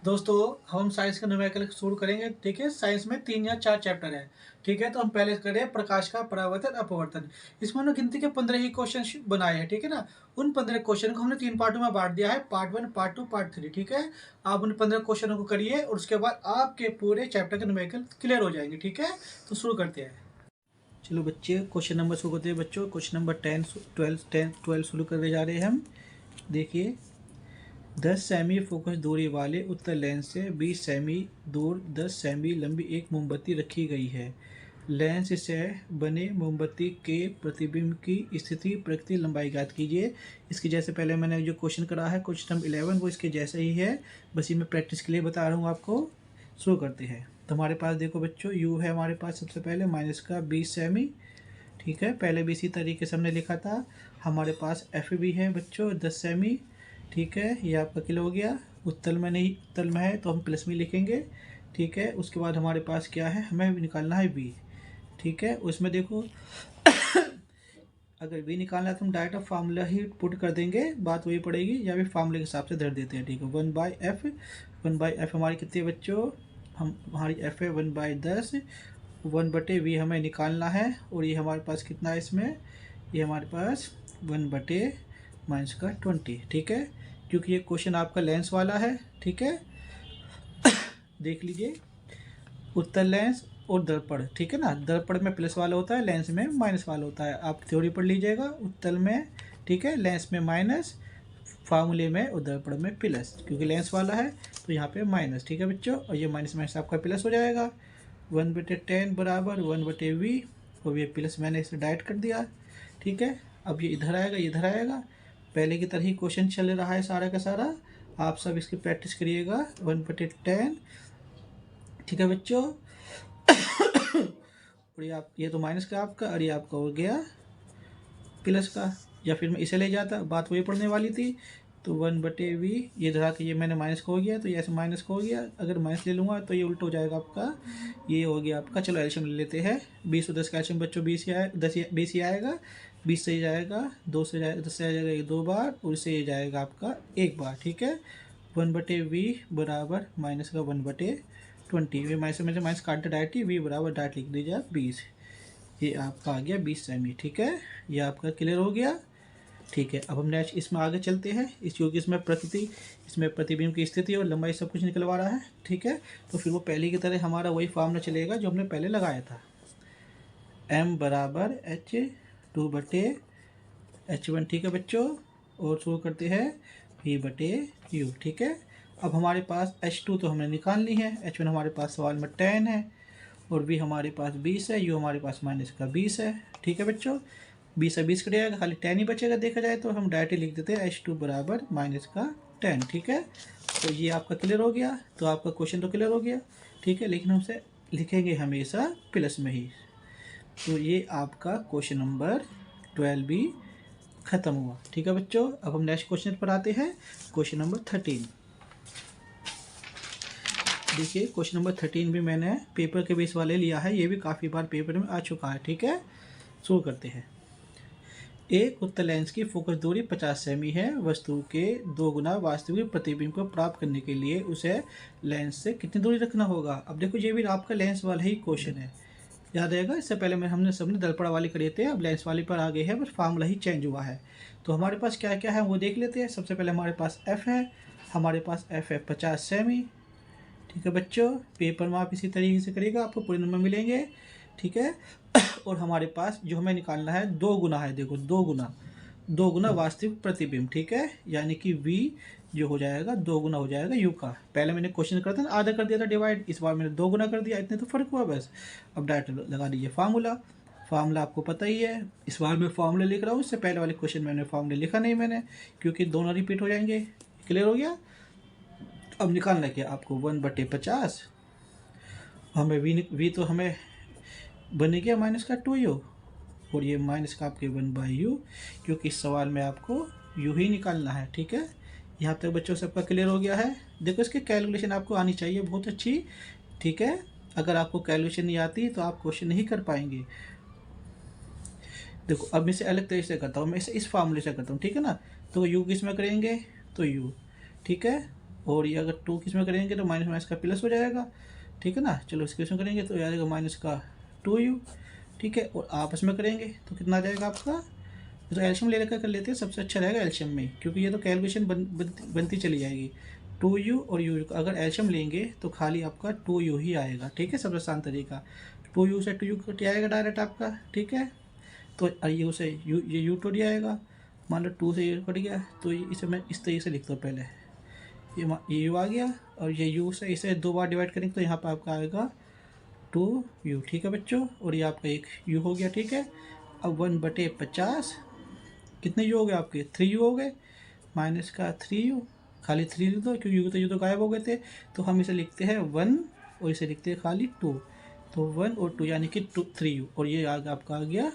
दोस्तों हम साइंस का न्यूमेरिकल शुरू करेंगे। ठीक है, साइंस में 3 या 4 चैप्टर है। ठीक है, तो हम पहले करें प्रकाश का परावर्तन अपवर्तन। इसमें हमने गिनती के 15 ही क्वेश्चन बनाए हैं। ठीक है ना, उन 15 क्वेश्चन को हमने 3 पार्टों में बांट दिया है, पार्ट 1, पार्ट 2, पार्ट 3। ठीक है, आप उन 15 क्वेश्चनों को करिए और उसके बाद आपके पूरे चैप्टर के न्यूमेरिकल क्लियर हो जाएंगे। ठीक है, तो शुरू करते हैं। चलो बच्चे, क्वेश्चन नंबर शुरू करते हैं। बच्चों, क्वेश्चन नंबर 12 शुरू करने जा रहे हैं हम। देखिए, 10 सेमी फोकस दूरी वाले उत्तर लेंस से 20 सेमी दूर 10 सेमी लंबी एक मोमबत्ती रखी गई है। लेंस से बने मोमबत्ती के प्रतिबिंब की स्थिति, प्रकृति, लंबाई ज्ञात कीजिए। इसकी जैसे पहले मैंने जो क्वेश्चन करा है क्वेश्चन नंबर 11, वो इसके जैसा ही है, बस ये मैं प्रैक्टिस के लिए बता रहा हूँ आपको। शुरू करते हैं। तो हमारे पास देखो बच्चों, यू है हमारे पास सबसे पहले माइनस का 20 सेमी। ठीक है, पहले भी इसी तरीके से हमने लिखा था। हमारे पास एफ भी है बच्चों 10 सेमी। ठीक है, ये आपका क्लियर हो गया। उत्तल में नहीं, उत्तल में है तो हम प्लस में लिखेंगे। ठीक है, उसके बाद हमारे पास क्या है, हमें निकालना है वी। ठीक है, उसमें देखो अगर वी निकालना है तो हम डायरेक्ट फार्मूला ही पुट कर देंगे, बात वही पड़ेगी, या फिर फार्मूले के हिसाब से धर देते हैं। ठीक है, 1/f। 1/f हमारी कितनी है बच्चों, हमारी f है 1/10। 1/v हमें निकालना है, और ये हमारे पास कितना है इसमें, ये हमारे पास 1/-20। ठीक है, क्योंकि ये क्वेश्चन आपका लेंस वाला है। ठीक है, देख लीजिए, उत्तल लेंस और दर्पण। ठीक है ना, दर्पण में प्लस वाला होता है, लेंस में माइनस वाला होता है। आप थ्योरी पढ़ लीजिएगा, उत्तल में ठीक है, लेंस में माइनस, फार्मूले में और दर्पण में प्लस, क्योंकि लेंस वाला है तो यहाँ पे माइनस। ठीक है बच्चों, और ये माइनस माइनस आपका प्लस हो जाएगा। 1/10 बराबर 1/v, और ये प्लस मैंने इसे डायरेक्ट कर दिया। ठीक है, अब ये इधर आएगा, ये इधर आएगा। पहले की तरह ही क्वेश्चन चल रहा है सारा का सारा, आप सब इसकी प्रैक्टिस करिएगा। 1/10। ठीक है बच्चों, और ये तो माइनस का आपका, और ये आपका हो गया प्लस का, या फिर मैं इसे ले जाता, बात वही पढ़ने वाली थी। तो 1/v, ये धरा के ये मैंने माइनस का हो गया, तो ये ऐसे माइनस का हो गया। अगर माइनस ले लूँगा तो ये उल्टा हो जाएगा आपका, ये हो गया आपका। चलो एल्शियम ले लेते हैं। 20 और 10 का एल्शियम बच्चों 20 ही आए, 20 ही आएगा। 20 से ही जाएगा, 2 से जाएगा, 10 से आ जाएगा ये 2 बार, और इससे ये जाएगा आपका 1 बार। ठीक है, 1/v बराबर माइनस का 1/20। वे माइनस में से माइनस काट डायरेक्ट ही, वी बराबर डायरेक्ट लिख दीजिए आप 20। ये आपका आ गया 20 सेमी। ठीक है, ये आपका क्लियर हो गया। ठीक है, अब हम नेक्स्ट इसमें आगे चलते हैं। इस क्योंकि इसमें प्रकृति, इसमें प्रतिबिंब की स्थिति और लंबाई सब कुछ निकलवा रहा है। ठीक है, तो फिर वो पहले की तरह हमारा वही फार्मूला चलेगा जो हमने पहले लगाया था। m बराबर h2/h1। ठीक है बच्चों, और शुरू करते हैं v/u। ठीक है, अब हमारे पास h2 तो हमने निकाल ली है, h1 हमारे पास सवाल में 10 है, और v हमारे पास 20 है, u हमारे पास माइनस का 20 है। ठीक है बच्चों, 20 से 20 कटेगा, खाली 10 ही बचेगा देखा जाए तो। हम डायरेक्ट लिख देते हैं h2 बराबर माइनस का 10। ठीक है, तो ये आपका क्लियर हो गया। तो आपका क्वेश्चन तो क्लियर हो गया। ठीक है, लेकिन हमसे लिखेंगे हमेशा प्लस में ही। तो ये आपका क्वेश्चन नंबर 12 भी खत्म हुआ। ठीक है बच्चों, अब हम नेक्स्ट क्वेश्चन पर आते हैं, क्वेश्चन नंबर 13। देखिए, क्वेश्चन नंबर 13 भी मैंने पेपर के बेस वाले लिया है, ये भी काफ़ी बार पेपर में आ चुका है। ठीक है, शुरू करते हैं। एक उत्तल लेंस की फोकस दूरी 50 सेमी है। वस्तु के 2 गुना वास्तविक प्रतिबिंब को प्राप्त करने के लिए उसे लेंस से कितनी दूरी रखना होगा। अब देखो, ये भी आपका लेंस वाला ही क्वेश्चन है, याद रहेगा। इससे पहले हमने सबने दर्पण वाली करे थे, अब लेंस वाली पर आ गए हैं, बस फार्मूला ही चेंज हुआ है। तो हमारे पास क्या क्या है वो देख लेते हैं। सबसे पहले हमारे पास एफ है, हमारे पास एफ है 50 सेमी। ठीक है बच्चों, पेपर में आप इसी तरीके से करिएगा, आपको पूरे नंबर मिलेंगे। ठीक है, और हमारे पास जो हमें निकालना है 2 गुना है, देखो 2 गुना वास्तविक प्रतिबिंब। ठीक है, यानी कि v जो हो जाएगा 2 गुना हो जाएगा u का। पहले मैंने क्वेश्चन करता था आधा कर दिया था डिवाइड, इस बार मैंने 2 गुना कर दिया, इतने तो फर्क हुआ बस। अब डायरेक्ट लगा दीजिए फार्मूला। फार्मूला आपको पता ही है, इस बार मैं फार्मूला लिख रहा हूँ, इससे पहले वाले क्वेश्चन मैंने फार्मूला लिखा नहीं मैंने, क्योंकि दोनों रिपीट हो जाएंगे। क्लियर हो गया। अब निकालना क्या आपको, 1/50। हमें वी तो हमें बने गया माइनस का 2u, और ये माइनस का आपके 1/u, क्योंकि इस सवाल में आपको u ही निकालना है। ठीक है, यहाँ तक बच्चों सबका क्लियर हो गया है। देखो, इसकी कैलकुलेशन आपको आनी चाहिए बहुत अच्छी। ठीक है, अगर आपको कैलकुलेशन नहीं आती तो आप क्वेश्चन नहीं कर पाएंगे। देखो, अब मैं इसे अलग तरीके से करता हूँ, मैं इसे इस फार्मूले से करता हूँ। ठीक है ना, तो u किस में करेंगे, तो u। ठीक है, और ये अगर 2 किस में करेंगे तो माइनस माइनस का प्लस हो जाएगा, ठीक है ना। चलो इसके इसमें करेंगे तो आ जाएगा माइनस का 2u, ठीक है। और आपस में करेंगे तो कितना आ जाएगा आपका, तो एल्शियम ले लेकर कर लेते हैं, सबसे अच्छा रहेगा एल्शियम में, क्योंकि ये तो कैलकुलेशन बनती चली जाएगी। 2u और u अगर एल्शियम लेंगे तो खाली आपका 2u ही आएगा, ठीक है, सबसे आसान तरीका। 2u से 2u कट आएगा डायरेक्ट आपका, ठीक है। तो u से u, ये u टूट जाएगा, मान लो 2 से u कट गया, तो इसे मैं इस तरीके से लिखता हूँ पहले, ये u आ गया, और ये u से इसे 2 बार डिवाइड करेंगे तो यहाँ पर आपका आएगा 2u, ठीक है बच्चों। और ये आपका एक u हो गया, ठीक है। अब 1/50 कितने u हो गए आपके, 3u हो गए, माइनस का 3u, खाली 3 लिख दो क्योंकि u तो गायब हो गए थे, तो हम इसे लिखते हैं 1 और इसे लिखते हैं खाली 2, तो 1 और 2 यानी कि 3u, और ये आपका आ गया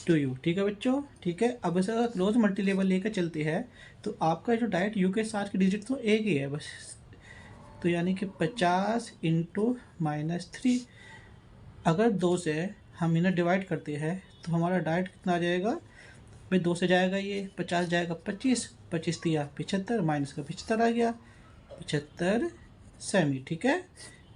2u, ठीक है बच्चों, ठीक है। अब इसे अगर क्लोज मल्टी लेवल लेकर चलते हैं तो आपका जो डायरेक्ट u के साथ की डिजिट तो एक ही है बस, तो यानी कि 50 इंटू -3। अगर 2 से हम इन्हें डिवाइड करते हैं तो हमारा डायरेक्ट कितना आ जाएगा भाई, 2 से जाएगा ये 50 जाएगा 25, 25 दिया 75, माइनस का 75 आ गया 75 सेमी, ठीक है।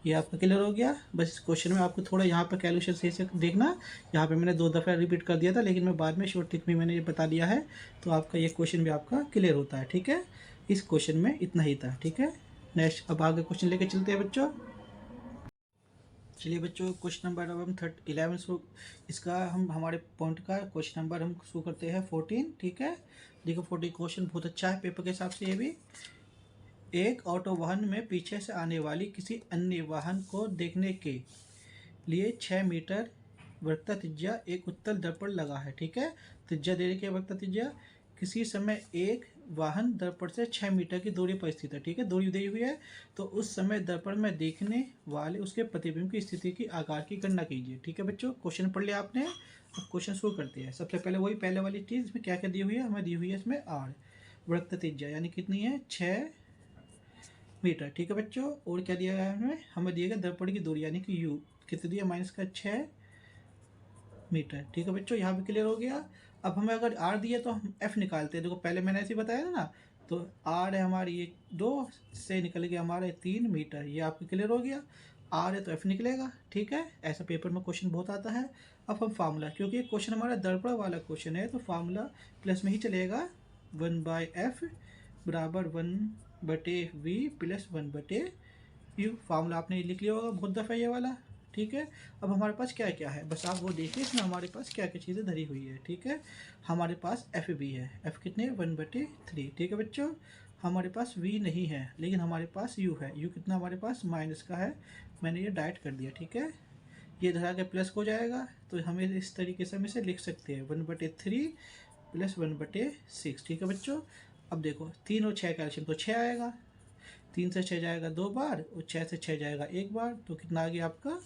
ये आपका क्लियर हो गया। बस इस क्वेश्चन में आपको थोड़ा यहाँ पर कैलकुलेशन सही से देखना, यहाँ पे मैंने 2 दफ़ा रिपीट कर दिया था, लेकिन मैं बाद में शॉर्ट ट्रिक में मैंने ये बता दिया है, तो आपका ये क्वेश्चन भी आपका क्लियर होता है, ठीक है। इस क्वेश्चन में इतना ही था, ठीक है। नेक्स्ट अब आगे क्वेश्चन लेके चलते हैं बच्चों। चलिए बच्चों, क्वेश्चन नंबर अब हम 11 शो, इसका हम हमारे पॉइंट का क्वेश्चन नंबर हम शुरू करते हैं 14, ठीक है। देखो 14 क्वेश्चन बहुत अच्छा है पेपर के हिसाब से ये भी। एक ऑटो वाहन में पीछे से आने वाली किसी अन्य वाहन को देखने के लिए 6 मीटर वक्रता त्रिज्या एक उत्तल दर्पण लगा है, ठीक है। त्रिज्या दे रखी है वक्रता त्रिज्या, किसी समय एक वाहन दर्पण से 6 मीटर की दूरी पर स्थित है, ठीक है, दूरी दी हुई है। तो उस समय दर्पण में देखने वाले उसके प्रतिबिंब की स्थिति की आकार की गणना कीजिए, ठीक है बच्चों। क्वेश्चन पढ़ लिया आपने, अब क्वेश्चन शुरू करते हैं। सबसे पहले वही पहले वाली चीज़, इसमें क्या क्या दी हुई है, हमें दी हुई है इसमें आर, वक्रता त्रिज्या यानी कितनी है 6 मीटर, ठीक है बच्चों। और क्या दिया है हमें दिया गया दर्पण की दूरी यानी कि यू कितनी दिया, माइनस का 6 मीटर, ठीक है बच्चों, यहाँ भी क्लियर हो गया। अब हमें अगर आर दिया तो हम एफ निकालते हैं। देखो पहले मैंने ऐसे ही बताया ना, तो आर है हमारी ये 2 से निकल गया हमारे 3 मीटर, ये आपको क्लियर हो गया। आर है तो एफ निकलेगा, ठीक है। ऐसा पेपर में क्वेश्चन बहुत आता है। अब हम फार्मूला, क्योंकि ये क्वेश्चन हमारा दर्पण वाला क्वेश्चन है, तो फार्मूला प्लस में ही चलेगा, 1/f बराबर 1/v प्लस 1/u। फार्मूला आपने लिख लिया होगा बहुत दफ़ा ये वाला, ठीक है। अब हमारे पास क्या क्या है, बस आप वो देखिए इसमें हमारे पास क्या क्या चीज़ें धरी हुई है, ठीक है। हमारे पास एफ भी है, एफ कितने 1/3, ठीक है बच्चों। हमारे पास वी नहीं है, लेकिन हमारे पास यू है, यू कितना हमारे पास माइनस का है, मैंने ये डाइट कर दिया, ठीक है। ये धरा के प्लस हो जाएगा, तो हमें इस तरीके से हम इसे लिख सकते हैं 1/3 प्लस 1/6, ठीक है बच्चों। अब देखो 3 और 6 का एल्शियम तो 6 आएगा, 3 से 6 जाएगा 2 बार और 6 से 6 जाएगा 1 बार, तो कितना आ गया आपका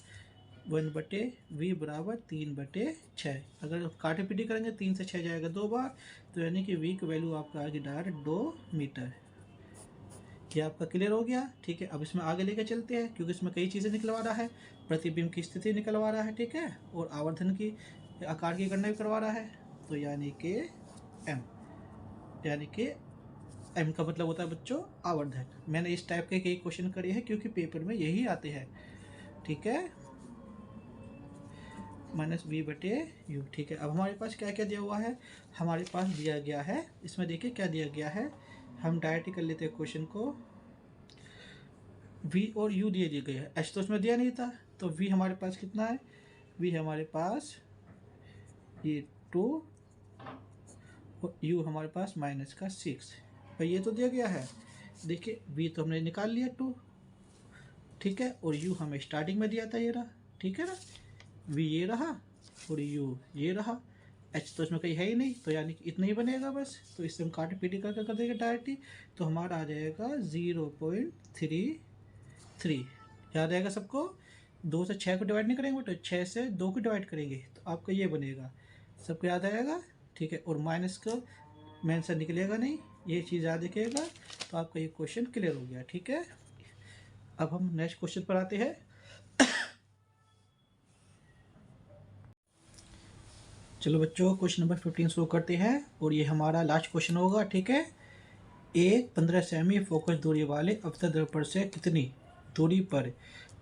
1/v बराबर 3/6। अगर काटे पीटी करेंगे 3 से 6 जाएगा 2 बार, तो यानी कि v की वैल्यू आपका आ गई डायरेक्ट 2 मीटर। ये आपका क्लियर हो गया, ठीक है। अब इसमें आगे लेके चलते हैं, क्योंकि इसमें कई चीज़ें निकलवा रहा है, प्रतिबिंब की स्थिति निकलवा रहा है, ठीक है, और आवर्धन की आकार की गणना भी करवा रहा है, तो यानी कि m, यानी कि m का मतलब होता है बच्चों आवर्धन। मैंने इस टाइप के कई क्वेश्चन करे हैं क्योंकि पेपर में यही आते हैं, ठीक है, -v/u, ठीक है। अब हमारे पास क्या क्या दिया हुआ है, हमारे पास दिया गया है, इसमें देखिए क्या दिया गया है, हम डायरेक्ट ही कर लेते हैं क्वेश्चन को। v और u दिए गए हैं, h तो उसमें दिया नहीं था, तो v हमारे पास कितना है, v हमारे पास ये 2 और u हमारे पास माइनस का 6, भाई ये तो दिया गया है। देखिए v तो हमने निकाल लिया 2, ठीक है, और u हमें स्टार्टिंग में दिया था, ये रहा, ठीक है ना, v ये रहा और u ये रहा, h तो इसमें कहीं है ही नहीं, तो यानी कि इतना ही बनेगा बस, तो इससे हम काटे पीटी कर देंगे डायरेक्ट ही, तो हमारा आ जाएगा 0.33। याद आएगा सबको, 2 से 6 को डिवाइड नहीं करेंगे तो 6 से 2 को डिवाइड करेंगे, तो आपका ये बनेगा, सबको याद आएगा, ठीक है। और माइनस का मेन से निकलेगा नहीं, ये चीज़ याद रखिएगा, तो आपका ये क्वेश्चन क्लियर हो गया, ठीक है। अब हम नेक्स्ट क्वेश्चन पर आते हैं। चलो बच्चों, क्वेश्चन नंबर 15 शुरू करते हैं, और ये हमारा लास्ट क्वेश्चन होगा, ठीक है। एक 15 सेमी फोकस दूरी वाले अवतल दर्पण से कितनी दूरी पर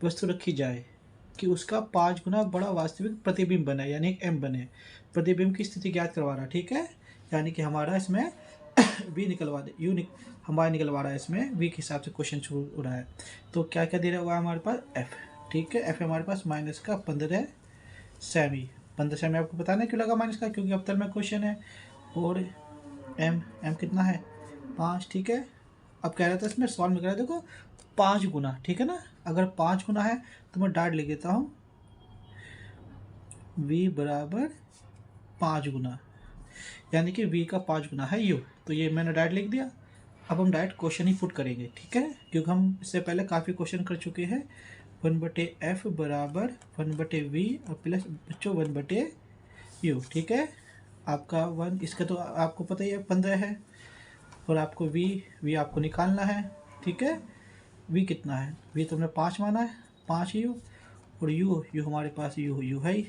वस्तु रखी जाए कि उसका 5 गुना बड़ा वास्तविक प्रतिबिंब बने, यानी एक एम बने। प्रतिबिंब की स्थिति ज्ञात करवा रहा, ठीक है, यानी कि हमारा इसमें वी निकलवा दे, हमारा निकलवा रहा है, इसमें वी के हिसाब से क्वेश्चन शुरू हो रहा है। तो क्या क्या दे रहा हुआ है हमारे पास, एफ, ठीक है, एफ हमारे पास माइनस का 15 सेमी। 15 सेमी आपको बताना क्यों लगा माइनस का, क्योंकि अवतल में क्वेश्चन है। और एम कितना है, 5, ठीक है। अब कह रहा था इसमें सॉल्व में कह रहा है, देखो 5 गुना, ठीक है ना। अगर 5 गुना है तो मैं डायरेक्ट लिख देता हूँ v बराबर 5 गुना, यानी कि v का 5 गुना है u। तो ये मैंने डायरेक्ट लिख दिया। अब हम डायरेक्ट क्वेश्चन ही पुट करेंगे, ठीक है, क्योंकि हम इससे पहले काफ़ी क्वेश्चन कर चुके हैं। 1/f बराबर 1/v और प्लस बच्चों 1/u, ठीक है। आपका 1, इसका तो आपको पता ही है 15 है, और आपको v आपको निकालना है, ठीक है। v कितना है, v तो हमने 5 माना है, 5 u, और u हमारे पास u है ही,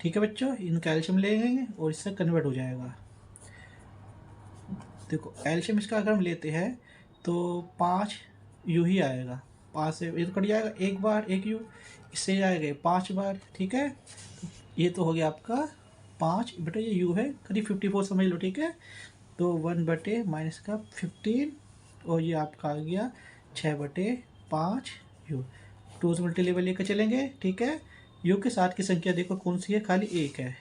ठीक है बच्चों। इनका एल्शियम ले लेंगे और इससे कन्वर्ट हो जाएगा। देखो एल्शियम इसका अगर हम लेते हैं तो 5 u ही आएगा, 5 से ये तो कट जाएगा, एक बार एक u, इससे जाएगा 5 बार, ठीक है। ये तो हो गया आपका 5 बटे ये u है करीब 54 समझ लो, ठीक है। तो 1/- का 15, और ये आपका आ गया 6/5 u। 2 से मल्टी लेवल लेकर चलेंगे, ठीक है। u के साथ की संख्या देखो कौन सी है, खाली एक है,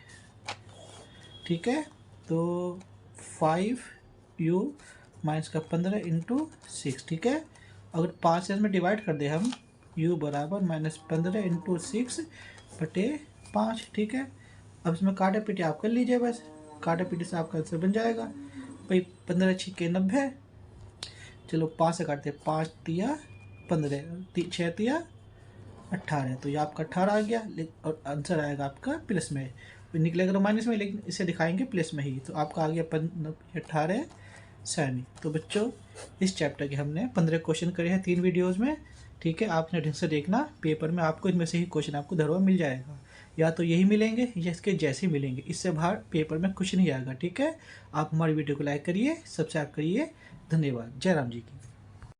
ठीक है। तो 5u माइनस का 15 इंटू 6, ठीक है। अगर 5 से इसमें डिवाइड कर दे हम, u बराबर -15 इंटू 6/5, ठीक है। अब इसमें काटा पीटी आप कर लीजिए, बस काटा पीटी से आपका आंसर बन जाएगा भाई। 15 6 90, चलो 5 से काटते, 5 तिया 15, 6 तिया 18, तो ये आपका 18 आ गया, और आंसर आएगा आपका प्लस में, निकलेगा तो माइनस में, लेकिन इसे दिखाएंगे प्लस में ही। तो आपका आ गया 18 सेमी। तो बच्चों इस चैप्टर के हमने 15 क्वेश्चन करे हैं 3 वीडियोज़ में, ठीक है। आपने ढंग से देखना, पेपर में आपको इनमें से ही क्वेश्चन आपको धरवा मिल जाएगा, या तो यही मिलेंगे या इसके जैसे मिलेंगे, इससे बाहर पेपर में कुछ नहीं आएगा, ठीक है। आप हमारी वीडियो को लाइक करिए, सब्सक्राइब करिए। धन्यवाद। जय राम जी की।